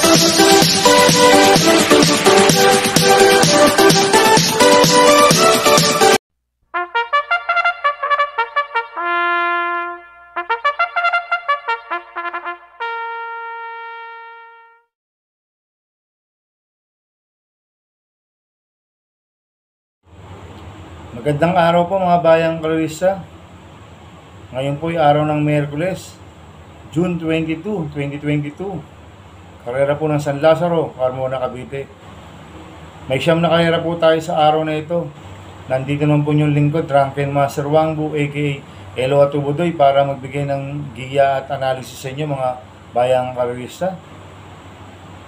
Magandang araw po mga bayang kalorista. Ngayon po ay araw ng Miyerkules, June 22, 2022. Karera po ng San Lazaro, Carmona, Cavite. May siyam na karera po tayo sa araw na ito. Nandito naman po yung lingkod, Drunken Master Wangbu aka Elo Atubudoy, para magbigay ng giya at analysis sa inyo mga bayang kalorista.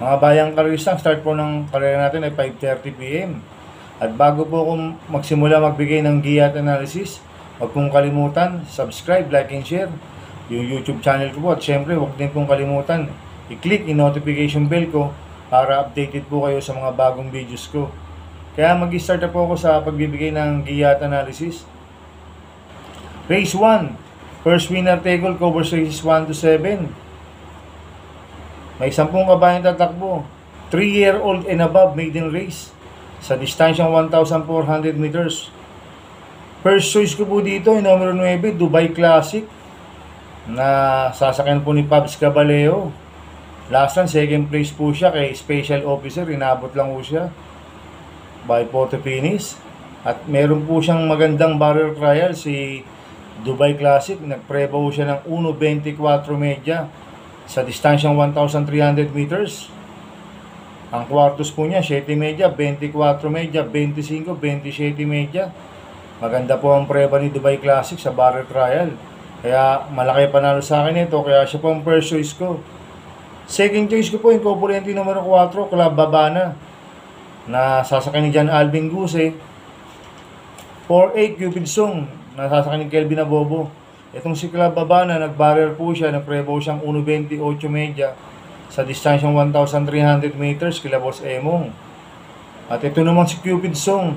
Mga bayang kalorista, ang start po ng karera natin ay 5:30 PM. At bago po akong magsimula magbigay ng giya at analysis, huwag pong kalimutan, subscribe, like, and share yung YouTube channel ko po. At syempre, huwag din pong kalimutan, i-click yung notification bell ko para updated po kayo sa mga bagong videos ko. Kaya mag-start na po ako sa pagbibigay ng giya at analysis. Race 1, first winner table covers races 1 to 7. May 10 kabayang tatakbo, 3-year-old and above maiden race sa distansyang 1,400 meters. First choice ko po dito ay numero 9, Dubai Classic, na sasakyan po ni Pabs Caballeo. Last run, second place po siya kay Special Officer, inabot lang po siya by photo finish. At meron po siyang magandang barrier trial si Dubai Classic. Nagpreba po siya ng 1.24 media sa distansyang 1,300 meters. Ang kwartos po niya, 7 media, 24 media, 25, 27 media. Maganda po ang preba ni Dubai Classic sa barrier trial. Kaya malaki panalo sa akin ito, kaya siya po ang first choice ko. Second choice ko po yung Copulente numero 4, Club Babana, na sasakyan ni John Alvin Guse. 4-8 Cupid Song, na sasakyan ni Kelvin Abobo. Itong si Club Babana, nag-barrier po siya, nag-preba siyang 1.28 media sa distansyang 1,300 meters kila Boss Emong. At ito naman si Cupid Song,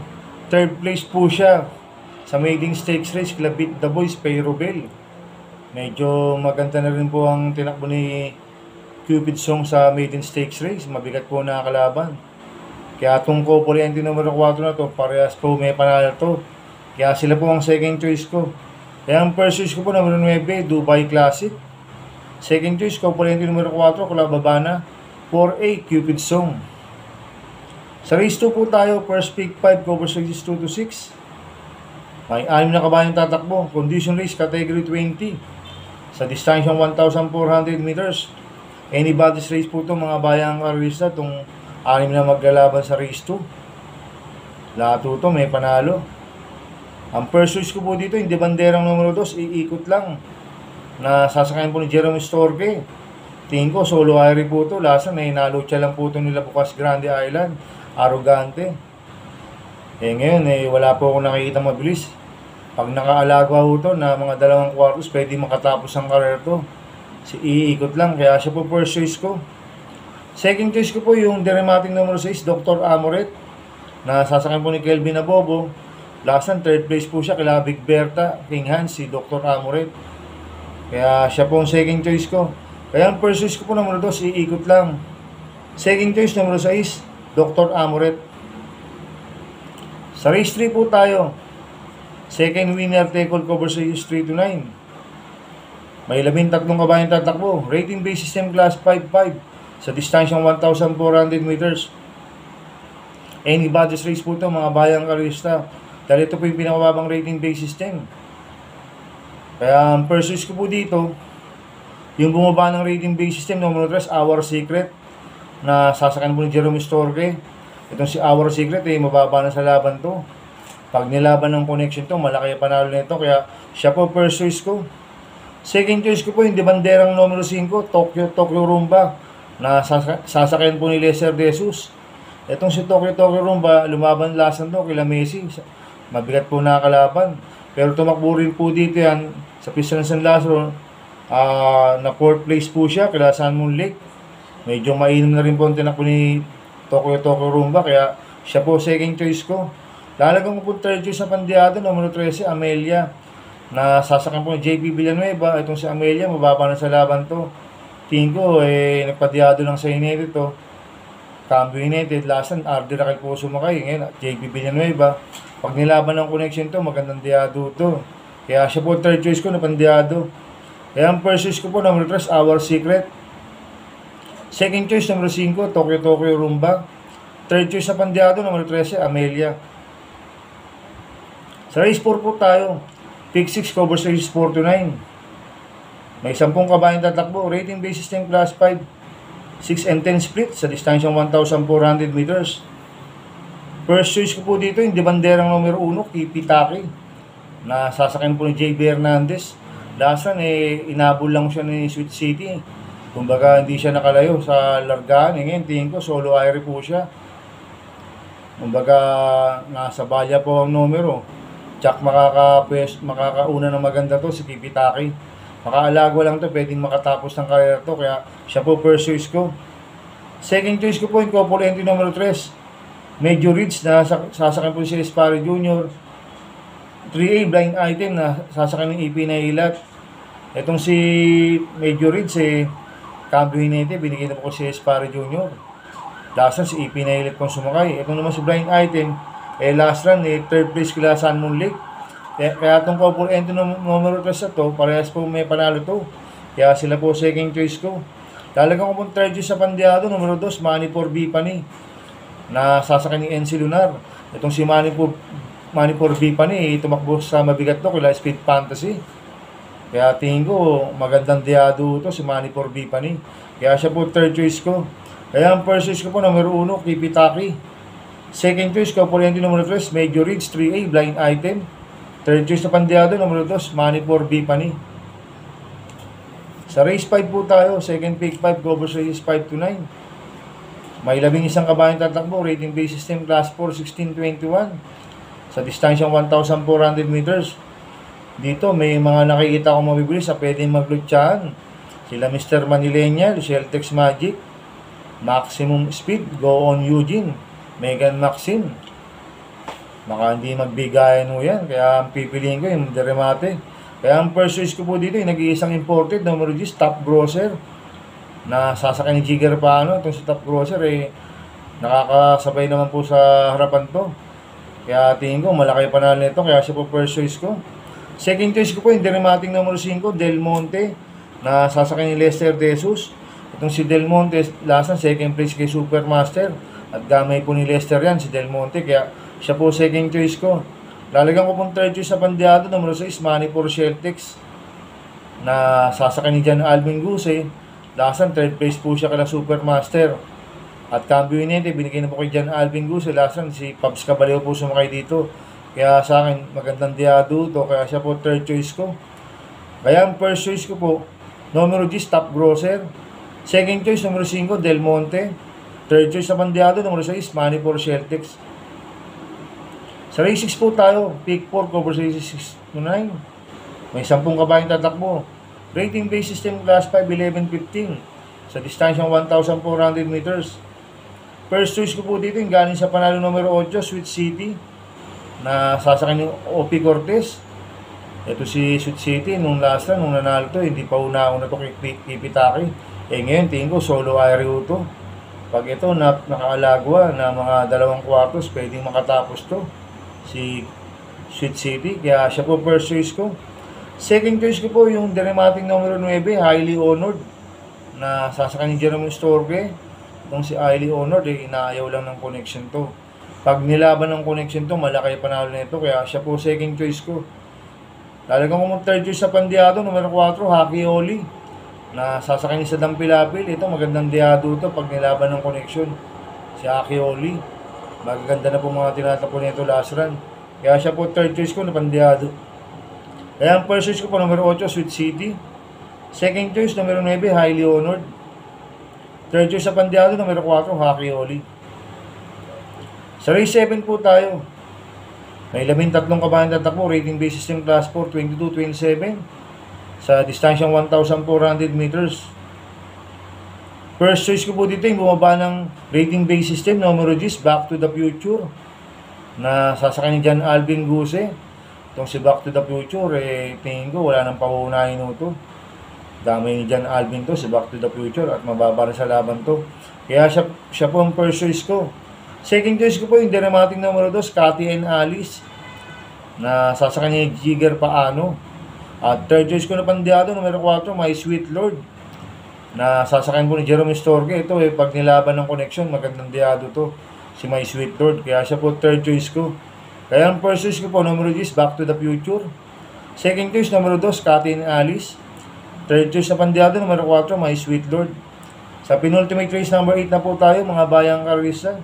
third place po siya sa maiden stakes race kila Beat the Boys, Peyrobel. Medyo maganda na rin po ang tinakbo ni Cupid Song sa maiden stakes race, mabigat po na kalaban. Kaya itong Copulente numero 4 na to, parehas po may panalo to. Kaya sila po ang second choice ko. Kaya ang first choice ko po numero 9, Dubai Classic. Second choice, Copulente numero 4, Club Babana. 4-8, Cupid Song. Sa race 2 po tayo, first pick 5, covers races 2 to 6. May 6 na kabayang tatakbo. Condition race, category 20. Sa distansyang 1,400 meters. Anybody's race po ito, mga bayang karista. Itong 6 na maglalaban sa race 2. Lahat ito may panalo. Ang first choice ko po dito, hindi banderang numero 2, iikot lang, na sasakyan po ni Jerome Storke. Tingin ko solo airy po ito. Lasa na inalo siya lang po ito nila Bukas Grande Island, Arrogante. Ngayon wala po ako nakikita mabilis. Pag nakaalaga po ito na mga 2 kwartos, pwede makatapos ang career to. Iikot lang, kaya siya po first choice ko. Second choice ko po yung Derematic numero 6, Dr. Amoret, na sasakyan po ni Kelvin Abobo. Last third place po siya kila Big Berta, King Hans, si Dr. Amoret. Kaya siya po ang second choice ko. Kaya ang first choice ko po numero 2, iikot lang. Second choice numero 6, Dr. Amoret. Sa race 3 po tayo. Second winner take all covers races 3 to 9. May 13 kabayang tatakbo. Rating base system class 5-5 sa distansyang 1,400 meters. Anybody's race po ito, mga bayang karista. Dahil ito po yung pinakababang rating base system. Kaya ang first choice ko po dito, yung bumaba ng rating base system, numero 3, Our Secret, na sasakyan po ni Jerome Storke. Itong si Our Secret, mababa na sa laban to. Pag nilaban ng connection to, malaki panalo nito. Kaya siya po first choice ko. Second choice ko po, yung banderang numero 5, Tokyo Rumba, na sasakyan po ni Lesser De Jesus. Itong si Tokyo Rumba, lumaban lasan to kila Messi. Mabigat po nakakalaban. Pero tumakbo rin po dito yan sa pista ng San Lazaro. Na 4th place po siya kila San Moon Lake. Medyo mainom na rin po ang tinakbo ni Tokyo Rumba. Kaya siya po second choice ko. Lalagang ko po third choice sa Pandiado, numero 13, Amelia, na sasakyan po ni JP Villanueva. Itong si Amelia, mababa na sa laban to. tingin ko, nagpadiyado lang sa United to. Cambio United, last time, RD Raquel po sumakay. Ngayon, JP Villanueva. Pag nilaban ng connection to, magandang diyado to. Kaya siya po, third choice ko, napandiyado. Kaya ang first choice ko po, number 3, Our Secret. Second choice, number 5, Tokyo Rumba. Third choice na pandiyado, number 13, Amelia. Sa race 4 po tayo. Pick 6, cover race 4 to 9. May 10 kabayang tatakbo. Rating basis ng class 5. 6 and 10 split sa distansyang 1,400 meters. First choice ko po dito, yung debanderang numero 1, Kipi Taki. Na sasakyan po ni JB Hernandez. Lasan, inabol lang siya ni Sweet City. Kumbaga, hindi siya nakalayo sa largaan. Ngayon, tingin ko, solo air po siya. Kumbaga, nasa balya po ang numero. Tsak makakauna ng maganda to si Kipitaki. Makaalago lang to, pwedeng makatapos ng karera to. Kaya siya po first choice ko. Second choice ko po yung couple entry number 3. Major Ridge na sasakyan po si Espari Jr. 3A blind item na sasakyan ng EP na ilat. Itong si Major Ridge Cambio United, binigyan na po si Espari Jr. Last run si EP na ilat pong sumakay. Itong naman si blind item, last run, third place kila San Moon Lake. Kaya itong couple entry numero 3 na to, parehas po may panalo to. Kaya sila po second choice ko. Lalagyan ko pong third choice sa pandiyado, numero 2, Manipur Bipani, na sasakyan ni NC Lunar. Itong si Manipur Bipani, tumakbo sa mabigat to, kila Speed Fantasy. Kaya tingin ko, magandang diyado to si Manipur Bipani. Kaya siya po third choice ko. Kaya ang first choice ko po, numero 1, Kipitaki. Second choice ko, Poliente numero 3, Major Ridge 3A, blind item. Third choice na pandiyado, numero 2, Manipur Bipani. Sa race 5 po tayo, second pick 5, covers race 5 to 9. May 11 kabayang tatakbo, rating base system class 4, 1621. Sa distansyang 1,400 meters. Dito, may mga nakikita akong mabibili sa pwedeng maglutsahan. Sila Mr. Manilenial, Sheltex Magic, Maximum Speed, Go On Eugene, Megan Maxine. Baka hindi magbigayan mo yan. Kaya ang pipiliin ko yung Deremate. Kaya ang first choice ko po dito yung nag-iisang imported, numero 10, Top Grosser. Na sasakyan ni Jigger Paano. Itong si Top Grosser nakakasabay naman po sa harapan to. Kaya tingin ko malaki panalo nito. Kaya siya po first choice ko. Second choice ko po yung Derematic numero 5, Del Monte. Na sasakyan ni Lester De Jesus. Itong si Del Monte, last second place kay Supermaster. At gamay po ni Lester yan, si Del Monte. Kaya siya po second choice ko. Lalagyan ko pong third choice sa pandiyado, numero 6, Manipur Sheltex. Na sasakyan ni John Alvin Guse. Last third place po siya kala Supermaster. At Cambio United, binigyan na po kay John Alvin Guse. Last si Pabs Caballero po sumakay dito. Kaya sa akin, magandang diyado to. Kaya siya po third choice ko. Kaya ang first choice ko po, numero 10, Top Grosser. Second choice, numero 5, Del Monte. Third choice sa pandiyado, numero 6, Manipur Sheltex. Sa race 6 po tayo, pick 4, cover race 6 to 9. May 10 kabayang tatakbo. Rating base system class 5, 11-15. Sa distansyang 1,400 meters. First choice ko po dito, yung galing sa panalo numero 8, Sweet City. Na sasakyan ni O.P. Cortez. Ito si Sweet City, nung last run, nung nanalo to, hindi pa una-una to kay Kipitaki. Ngayon, tingin ko, solo aero to. Pag ito, nakakalagwa na mga 2 kwartos, pwedeng makatapos to. Si Sweet City, kaya siya po first choice ko. Second choice ko po, yung Derematic numero 9, Highly Honored. Na sasakyan ni Jerome Storge. Itong si Highly Honored, inaayaw lang ng connection to. Pag nilaban ng connection to, malaki panalo nito, kaya siya po second choice ko. Lalagyan ko mong third choice sa pandiyado, numero 4, Haki Oli. Na sasakyan ni Sadam Pilapil. Ito, magandang diyado to pag nilaban ng connection. Si Haki Oli. Magaganda na po mga tinatapo nito last run. Kaya siya po third choice ko na pandiyado. Kaya ang first choice ko po, numero 8, Sweet City. Second choice, numero 9, Highly Honored. Third choice sa pandiyado, numero 4, Haki Oli. Sa race 7 po tayo. May 13 kabayang tatakbo, rating base system class 4, 22-27. Sa distansyang 1,400 meters. First choice ko po dito yung bumaba ng rating base system, numero 10, Back to the Future. Na sasakyan ni John Alvin Guse. Itong si Back to the Future, tingin ko wala nang pauunahin ito. Dami ni John Alvin to, si Back to the Future, at mababa rin sa laban to. Kaya siya po ang first choice ko. Second choice ko po yung dramatic numero 2, Cathy and Alice, na sasakyan niya yung Jigger Paano. At third choice ko na pandiado, numero 4, My Sweet Lord, na sasakyan po ni Jerome Storge. Ito pag nilaban ng connection, magandang diado to, si My Sweet Lord. Kaya siya po third choice ko. Kaya ang first choice ko po, numero 10, Back to the Future. Second choice, numero 2, Cathy and Alice. Third choice na pandiado, numero 4, My Sweet Lord. Sa penultimate race, number 8 na po tayo, mga bayang karista.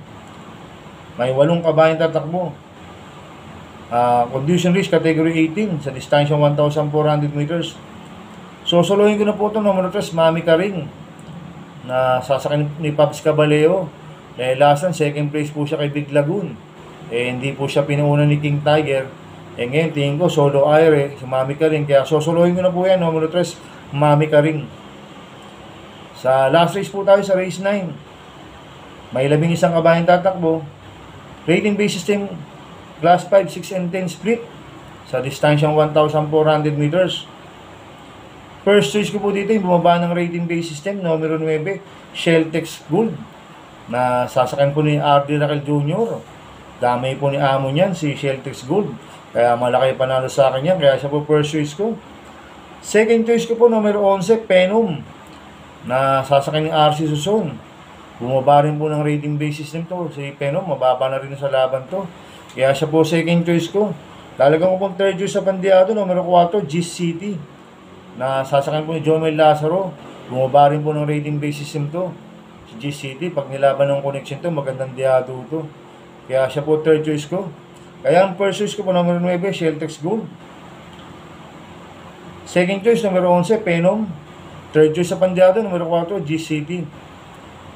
May 8 kabayang tatakbo. Condition race, category 18, sa distansya 1,400 meters. Sosolohin ko na po ito, numero 3, Mami Karing, na sasakyan ni Paps Caballeo. Lasan, second place po siya kay Big Lagoon. Hindi po siya pinuuna ni King Tiger. Ngayon, tingin ko, solo aire, si Mami Karing. Kaya sosolohin ko na po yan, numero 3, Mami Karing. Sa last race po tayo, sa race 9. May 11 kabayang tatakbo. Rating base system, Class 5, 6 and 10 split, sa distansyang 1,400 meters. First choice ko po dito yung bumaba ng rating base system, numero 9, Sheltex Gold, na sasakyan po ni R.D. Raquel Jr. Damay po ni amo niyan, si Sheltex Gold. Kaya malaki panalo sa akin yan, kaya siya po first choice ko. Second choice ko po, numero 11, Penom, na sasakyan ni RC Suson. Bumaba rin po ng rating base system to. Si Penom, mababa na rin sa laban to. Kaya siya po second choice ko. Talagang ko pong third choice sa pandiado, numero 4, Gis City, na sasakyan po ni Jomel Lazaro. Bumaba rin po ng rating base system to. Si Gis City, pag nilaban ng connection to, magandang diado to. Kaya siya po third choice ko. Kaya ang first choice ko po, numero 9, Sheltex Gold. Second choice, numero 11, Penom. Third choice sa pandiado, numero 4, Gis City.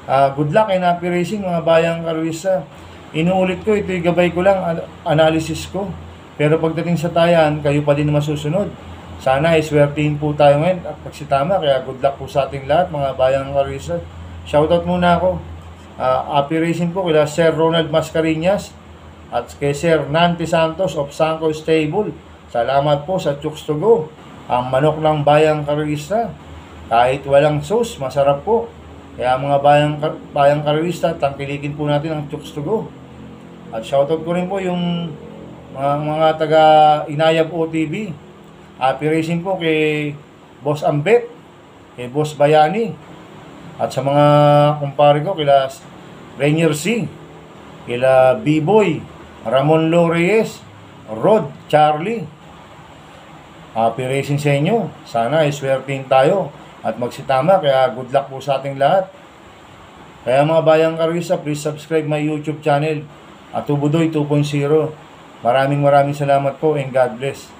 Good luck and happy racing, mga bayang karista. Inuulit ko, ito'y gabay ko lang, analysis ko. Pero pagdating sa tayan, kayo pa din masusunod. Sana iswertihin po tayo ngayon at pagsitama. Kaya good luck po sa ating lahat, mga bayang karista. Shoutout muna ako. Happy racing po kila Sir Ronald Mascareñas at kay Sir Nanti Santos of Sanco Stable. Salamat po sa Chooks to Go, ang manok ng bayang karista. Kahit walang sauce, masarap po. Kaya mga bayang karista, tangkilikin po natin ang Chooks to Go. At shoutout ko rin po yung mga taga Inayab OTV. Happy racing po kay Boss Ambet, kay Boss Bayani, at sa mga kumpare ko, kila Rainier C, kila B-Boy, Ramon Loreyes, Rod, Charlie. Happy racing sa inyo. Sana iswertihin tayo at magsitama. Kaya good luck po sa ating lahat. Kaya mga bayang karista, please subscribe my YouTube channel at Tubudoy 2.0. Maraming salamat po and God bless.